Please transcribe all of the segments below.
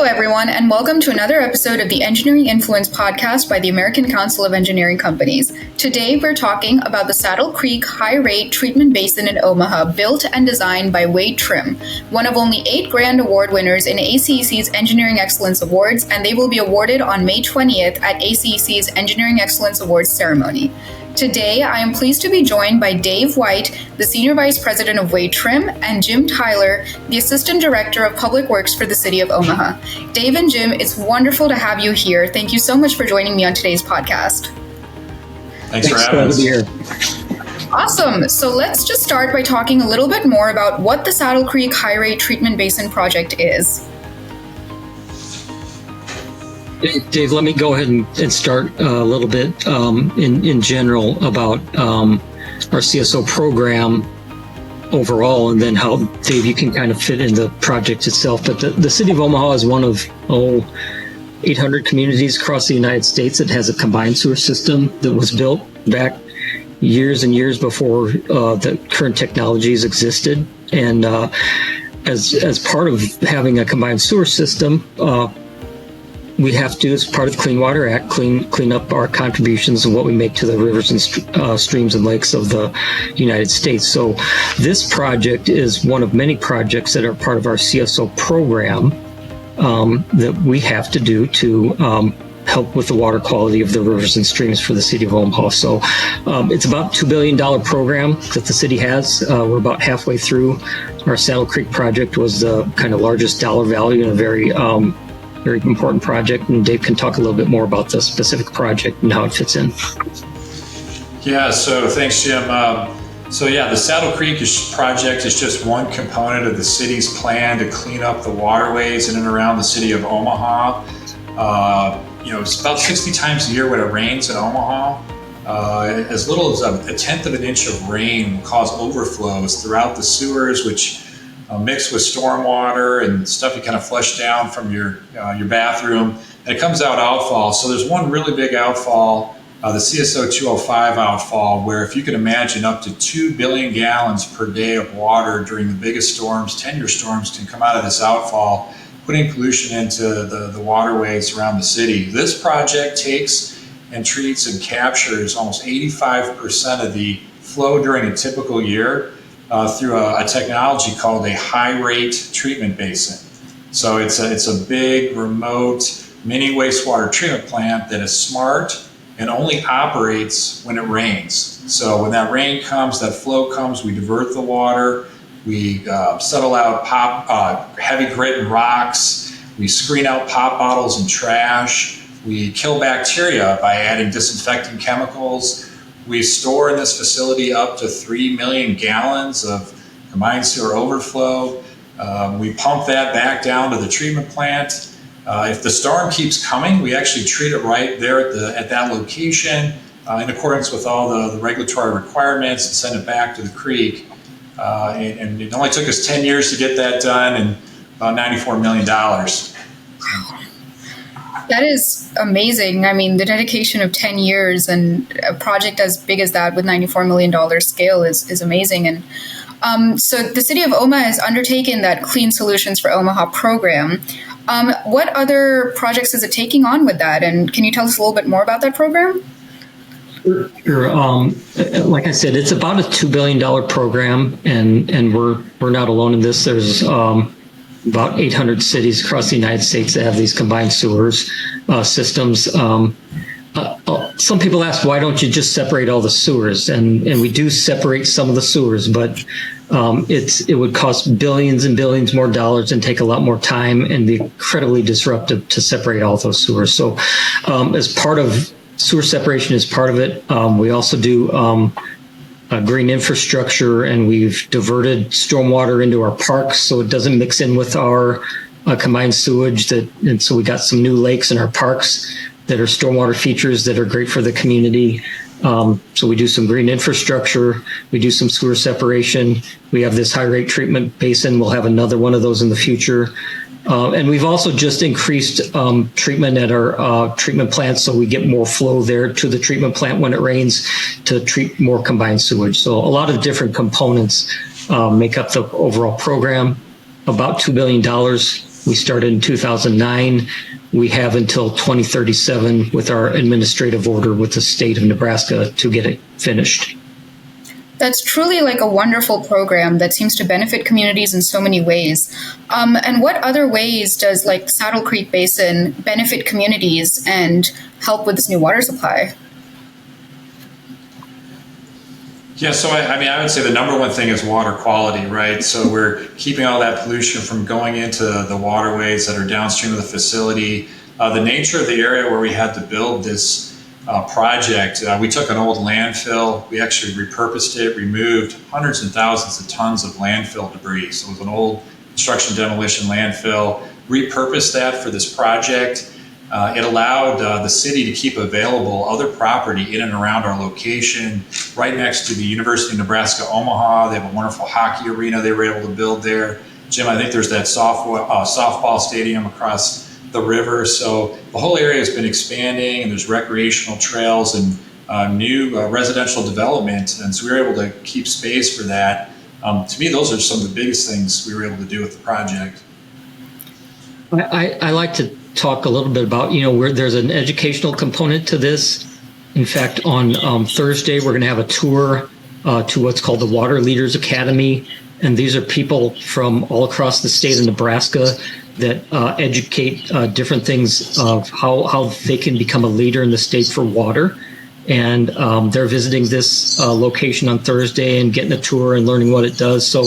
Hello, everyone, and welcome to another episode of the Engineering Influence podcast by the American Council of Engineering Companies. Today, we're talking about the Saddle Creek High-Rate Treatment Basin in Omaha, built and designed by Wade Trim, one of only 8 grand award winners in ACEC's Engineering Excellence Awards, and they will be awarded on May 20th at ACEC's Engineering Excellence Awards ceremony. Today, I am pleased to be joined by Dave White, the Senior Vice President of Wade Trim, and Jim Theiler, the Assistant Director of Public Works for the City of Omaha. Dave and Jim, it's wonderful to have you here. Thank you so much for joining me on today's podcast. Thanks for having us here. Awesome. So let's just start by talking a little bit more about what the Saddle Creek High-Rate Treatment Basin project is. Dave, let me go ahead and start a little bit in general about our CSO program overall, and then how, Dave, you can kind of fit in the project itself. But the City of Omaha is one of 800 communities across the United States that has a combined sewer system that was built back years and years before the current technologies existed. And as part of having a combined sewer system, we have to, as part of the Clean Water Act, clean up our contributions and what we make to the rivers and streams and lakes of the United States. So this project is one of many projects that are part of our CSO program that we have to do to help with the water quality of the rivers and streams for the City of Omaha. So it's about $2 billion program that the city has. We're about halfway through. Our Saddle Creek project was the kind of largest dollar value in a very important project, and Dave can talk a little bit more about the specific project and how it fits in. Yeah, so thanks, Jim. The Saddle Creek project is just one component of the city's plan to clean up the waterways in and around the City of Omaha. It's about 60 times a year when it rains in Omaha. As little as a tenth of an inch of rain will cause overflows throughout the sewers, which mixed with stormwater and stuff you kind of flush down from your bathroom, and it comes out outfall. So there's one really big outfall, the CSO 205 outfall, where if you can imagine up to 2 billion gallons per day of water during the biggest storms, 10-year storms, can come out of this outfall, putting pollution into the waterways around the city. This project takes and treats and captures almost 85% of the flow during a typical year through a technology called a high-rate treatment basin. So it's a big, remote, mini wastewater treatment plant that is smart and only operates when it rains. So when that rain comes, that flow comes, we divert the water, we settle out heavy grit and rocks, we screen out pop bottles and trash, we kill bacteria by adding disinfecting chemicals. We store in this facility up to 3 million gallons of combined sewer overflow. We pump that back down to the treatment plant. If the storm keeps coming, we actually treat it right there at that location in accordance with all the regulatory requirements and send it back to the creek. And it only took us 10 years to get that done and about $94 million. That is amazing. I mean, the dedication of 10 years and a project as big as that with $94 million scale is amazing. And so the City of Omaha has undertaken that Clean Solutions for Omaha program. What other projects is it taking on with that? And can you tell us a little bit more about that program? Sure. Like I said, it's about a $2 billion program, and we're not alone in this. There's about 800 cities across the United States that have these combined sewers systems. Some people ask, why don't you just separate all the sewers? And we do separate some of the sewers, but it would cost billions and billions more dollars and take a lot more time and be incredibly disruptive to separate all those sewers. So as part of sewer separation is part of it, we also do green infrastructure, and we've diverted stormwater into our parks so it doesn't mix in with our combined sewage. And so we got some new lakes in our parks that are stormwater features that are great for the community. So we do some green infrastructure, we do some sewer separation. We have this high-rate treatment basin. We'll have another one of those in the future. And we've also just increased treatment at our treatment plants, so we get more flow there to the treatment plant when it rains to treat more combined sewage. So a lot of different components make up the overall program. About $2 billion We started in 2009. We have until 2037 with our administrative order with the state of Nebraska to get it finished. That's truly like a wonderful program that seems to benefit communities in so many ways. And what other ways does like Saddle Creek Basin benefit communities and help with this new water supply? Yeah, so I would say the number one thing is water quality, right? So we're keeping all that pollution from going into the waterways that are downstream of the facility. The nature of the area where we had to build this project, we took an old landfill, we actually repurposed it, removed hundreds and thousands of tons of landfill debris. So it was an old construction demolition landfill, repurposed that for this project. It allowed the city to keep available other property in and around our location, right next to the University of Nebraska Omaha. They have a wonderful hockey arena they were able to build there. Jim, I think there's that softball stadium across the river. So the whole area has been expanding, and there's recreational trails and new residential development. And so we were able to keep space for that. To me, those are some of the biggest things we were able to do with the project. I like to talk a little bit about, where there's an educational component to this. In fact, on Thursday, we're going to have a tour to what's called the Water Leaders Academy. And these are people from all across the state of Nebraska that educate different things of how they can become a leader in the state for water. And they're visiting this location on Thursday and getting a tour and learning what it does. So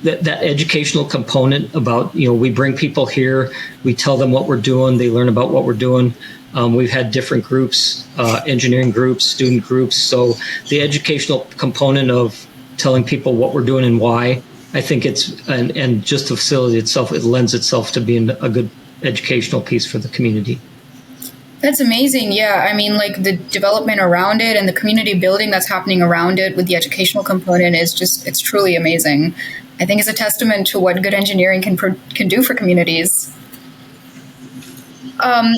that educational component about, we bring people here, we tell them what we're doing, they learn about what we're doing. We've had different groups, engineering groups, student groups. So the educational component of telling people what we're doing and why, I think and just the facility itself, it lends itself to being a good educational piece for the community. That's amazing. Yeah. I mean, like the development around it and the community building that's happening around it with the educational component is it's truly amazing. I think it's a testament to what good engineering can do for communities.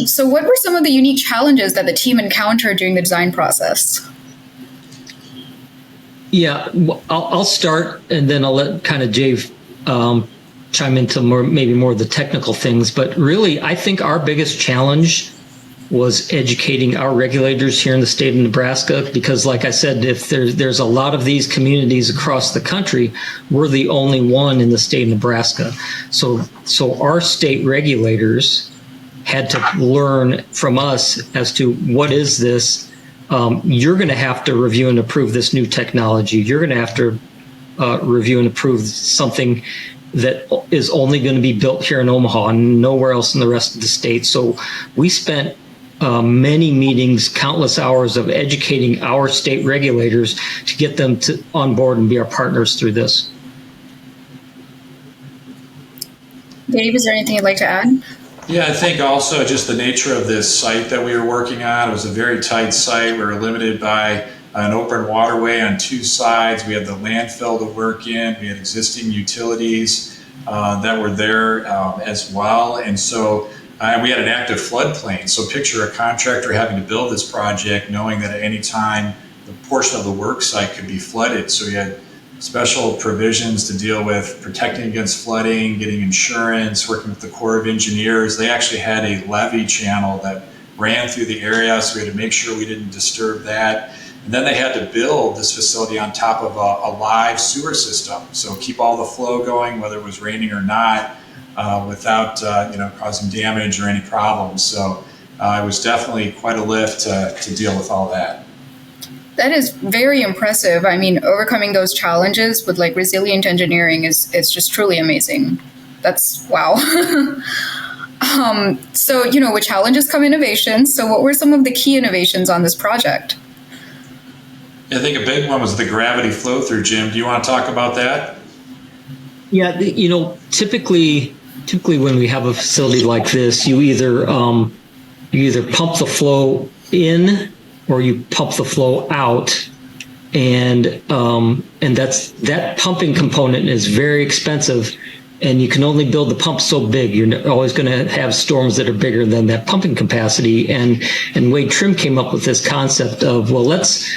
So what were some of the unique challenges that the team encountered during the design process? Yeah, I'll start, and then I'll let kind of Jave chime into maybe more of the technical things. But really, I think our biggest challenge was educating our regulators here in the state of Nebraska, because like I said, if there's a lot of these communities across the country, we're the only one in the state of Nebraska. So our state regulators had to learn from us as to what is this. You're going to have to review and approve this new technology. You're going to have to review and approve something that is only going to be built here in Omaha and nowhere else in the rest of the state. So we spent many meetings, countless hours of educating our state regulators to get them on board and be our partners through this. Dave, is there anything you'd like to add? Yeah, I think also just the nature of this site that we were working on. It was a very tight site. We were limited by an open waterway on two sides. We had the landfill to work in. We had existing utilities that were there as well. And so we had an active floodplain. So picture a contractor having to build this project knowing that at any time the portion of the work site could be flooded. So we had special provisions to deal with protecting against flooding, getting insurance, working with the Corps of Engineers. They actually had a levee channel that ran through the area, so we had to make sure we didn't disturb that. And then they had to build this facility on top of a live sewer system, so keep all the flow going, whether it was raining or not, without causing damage or any problems. So it was definitely quite a lift to deal with all that. That is very impressive. I mean, overcoming those challenges with like resilient engineering it's just truly amazing. That's wow. So, with challenges come innovations. So what were some of the key innovations on this project? I think a big one was the gravity flow through, Jim. Do you want to talk about that? Yeah, typically when we have a facility like this, you either pump the flow in or you pump the flow out, and that pumping component is very expensive, and you can only build the pump so big. You're always going to have storms that are bigger than that pumping capacity. And Wade Trim came up with this concept of, well, let's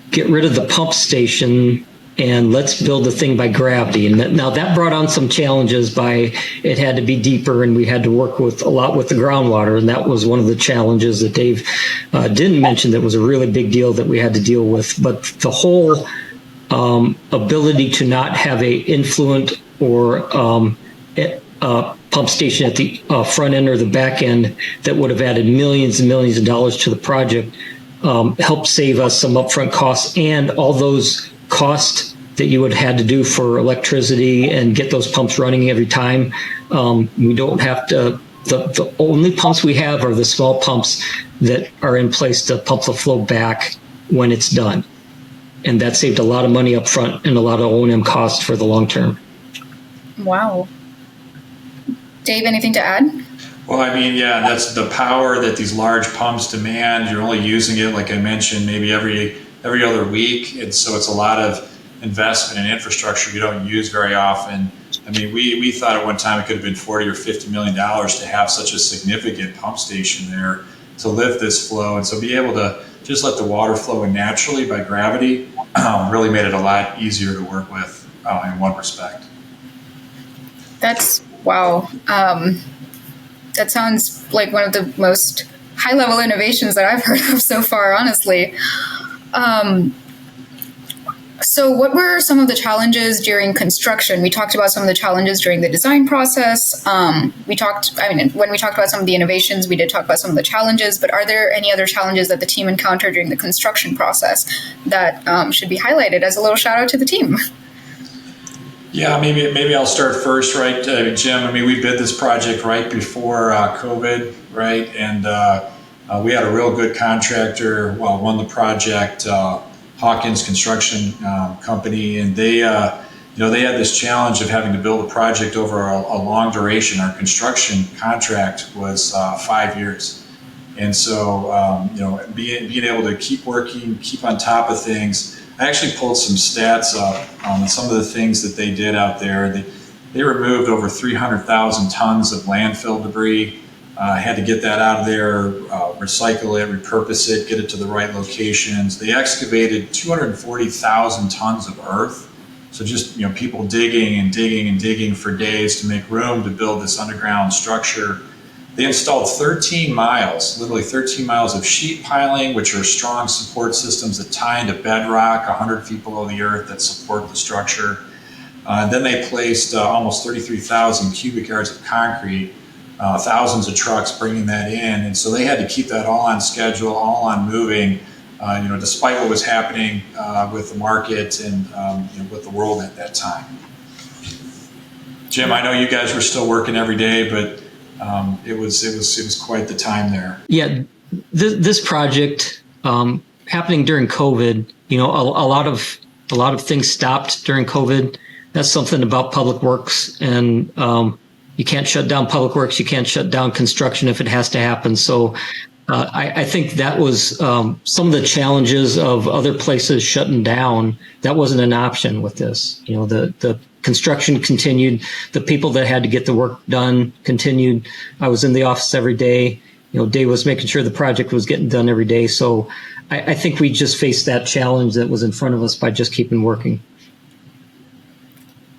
get rid of the pump station and let's build the thing by gravity. And now that brought on some challenges by it had to be deeper, and we had to work with a lot with the groundwater. And that was one of the challenges that Dave didn't mention that was a really big deal that we had to deal with. But the whole ability to not have a influent or pump station at the front end or the back end that would have added millions and millions of dollars to the project helped save us some upfront costs, and all those costs that you would have had to do for electricity and get those pumps running every time. We don't have to, the only pumps we have are the small pumps that are in place to pump the flow back when it's done. And that saved a lot of money up front and a lot of O&M costs for the long term. Wow. Dave, anything to add? Well, I mean, yeah, that's the power that these large pumps demand. You're only using it, like I mentioned, maybe every other week. And so it's a lot of investment in infrastructure you don't use very often. I mean, we thought at one time it could have been $40 or $50 million to have such a significant pump station there to lift this flow. And so be able to just let the water flow in naturally by gravity really made it a lot easier to work with in one respect. That's, wow. That sounds like one of the most high-level innovations that I've heard of so far, honestly. So what were some of the challenges during construction? We talked about some of the challenges during the design process. When we talked about some of the innovations, we did talk about some of the challenges, but are there any other challenges that the team encountered during the construction process that should be highlighted as a little shout out to the team? Yeah, maybe I'll start first, right, Jim? I mean, we bid this project right before COVID, right? And we had a real good contractor, won the project, Hawkins Construction Company, and they had this challenge of having to build a project over a long duration. Our construction contract was 5 years. And so, being able to keep working, keep on top of things. I actually pulled some stats up on some of the things that they did out there. They removed over 300,000 tons of landfill debris, had to get that out of there, recycle it, repurpose it, get it to the right locations. They excavated 240,000 tons of earth. So just, people digging and digging and digging for days to make room to build this underground structure. They installed 13 miles, literally 13 miles of sheet piling, which are strong support systems that tie into bedrock 100 feet below the earth that support the structure. And then they placed almost 33,000 cubic yards of concrete, thousands of trucks bringing that in. And so they had to keep that all on schedule, all on moving, despite what was happening with the market and with the world at that time. Jim, I know you guys were still working every day, but it was quite the time there. Yeah, this project happening during COVID, a lot of things stopped during COVID. That's something about public works, and you can't shut down public works. You can't shut down construction if it has to happen. So I think that was some of the challenges of other places shutting down. That wasn't an option with this. The construction continued. The people that had to get the work done continued. I was in the office every day. Dave was making sure the project was getting done every day. So I think we just faced that challenge that was in front of us by just keeping working.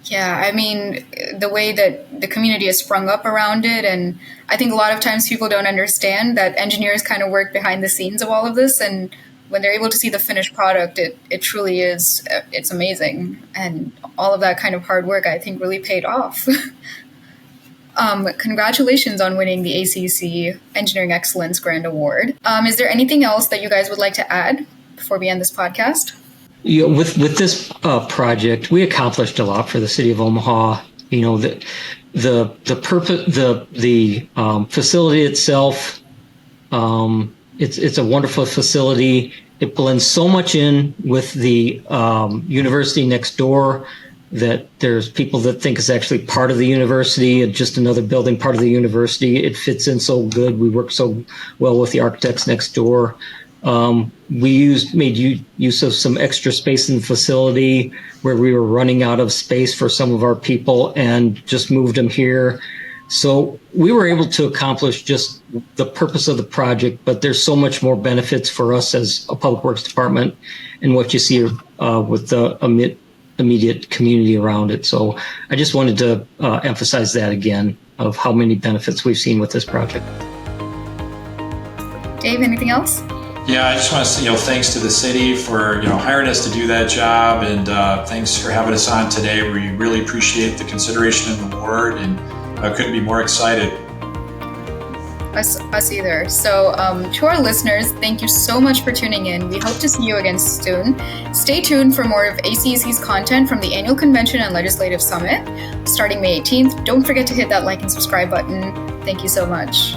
Yeah, I mean, the way that the community has sprung up around it, and I think a lot of times people don't understand that engineers kind of work behind the scenes of all of this, and when they're able to see the finished product, it truly is, it's amazing. And all of that kind of hard work, I think, really paid off. Congratulations on winning the ACEC Engineering Excellence Grand Award. Is there anything else that you guys would like to add before we end this podcast? With this project, we accomplished a lot for the City of Omaha. The purpose, the facility itself. It's a wonderful facility. It blends so much in with the university next door that there's people that think it's actually part of the university and just another building part of the university. It fits in so good. We work so well with the architects next door. We made use of some extra space in the facility where we were running out of space for some of our people and just moved them here. So we were able to accomplish just the purpose of the project, but there's so much more benefits for us as a public works department, and what you see with the immediate community around it. So I just wanted to emphasize that again of how many benefits we've seen with this project. Dave, anything else? Yeah, I just want to say, thanks to the city for, hiring us to do that job, and thanks for having us on today. We really appreciate the consideration and the award, and I couldn't be more excited. Us either. So to our listeners, thank you so much for tuning in. We hope to see you again soon. Stay tuned for more of ACEC's content from the Annual Convention and Legislative Summit starting May 18th. Don't forget to hit that like and subscribe button. Thank you so much.